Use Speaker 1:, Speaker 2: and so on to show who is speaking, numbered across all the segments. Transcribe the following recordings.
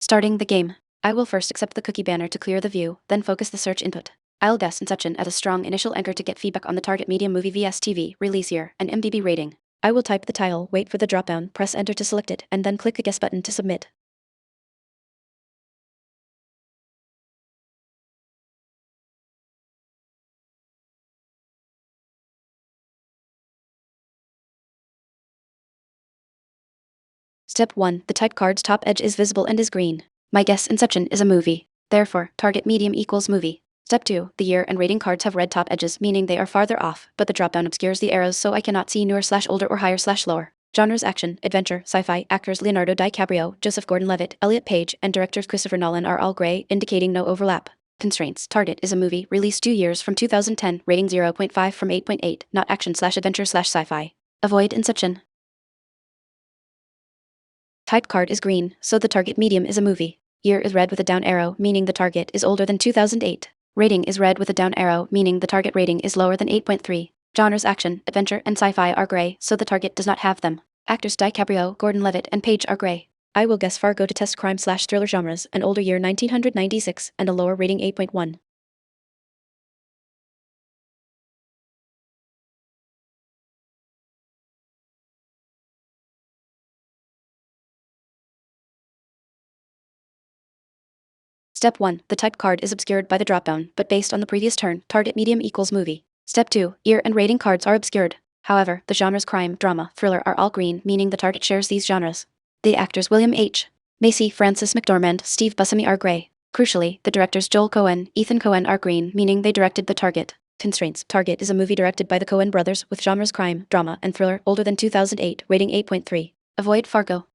Speaker 1: Starting the game. I will first accept the cookie banner to clear the view, then focus the search input. I'll guess Inception as a strong initial anchor to get feedback on the target medium movie vs TV, release year, and IMDb rating. I will type the title, wait for the dropdown, press enter to select it, and then click the guess button to submit. Step 1. The type card's top edge is visible and is green. My guess Inception is a movie. Therefore, target medium equals movie. Step 2. The year and rating cards have red top edges, meaning they are farther off, but the dropdown obscures the arrows so I cannot see newer/older or higher/lower. Genres action, adventure, sci-fi. Actors Leonardo DiCaprio, Joseph Gordon-Levitt, Elliot Page, and directors Christopher Nolan are all gray, indicating no overlap. Constraints. Target is a movie, released 2 years from 2010, rating 0.5 from 8.8, not action/adventure/sci-fi. Avoid Inception. Type card is green, so the target medium is a movie. Year is red with a down arrow, meaning the target is older than 2008. Rating is red with a down arrow, meaning the target rating is lower than 8.3. Genres action, adventure, and sci-fi are gray, so the target does not have them. Actors DiCaprio, Gordon-Levitt, and Page are gray. I will guess Fargo to test crime/thriller genres, an older year 1996, and a lower rating 8.1. Step 1. The type card is obscured by the dropdown, but based on the previous turn, target medium equals movie. Step 2. Year and rating cards are obscured. However, the genres crime, drama, thriller are all green, meaning the target shares these genres. The actors William H. Macy, Francis McDormand, Steve Buscemi are gray. Crucially, the directors Joel Coen, Ethan Coen are green, meaning they directed the target. Constraints. Target is a movie directed by the Coen brothers with genres crime, drama, and thriller, older than 2008, rating 8.3. Avoid Fargo.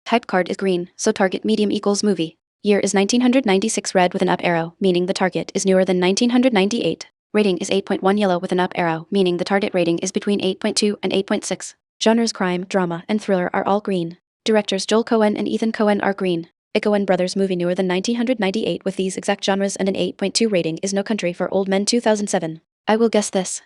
Speaker 1: Type card is green, so target medium equals movie. Year is 1996 red with an up arrow, meaning the target is newer than 1998. Rating is 8.1 yellow with an up arrow, meaning the target rating is between 8.2 and 8.6. Genres crime, drama, and thriller are all green. Directors Joel Coen and Ethan Coen are green. A Coen Brothers movie newer than 1998 with these exact genres and an 8.2 rating is No Country for Old Men 2007. I will guess this.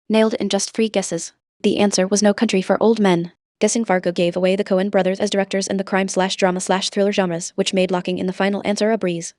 Speaker 1: Nailed in just 3 guesses. The answer was No Country for Old Men. Guessing Fargo gave away the Coen brothers as directors and the crime/drama/thriller genres, which made locking in the final answer a breeze.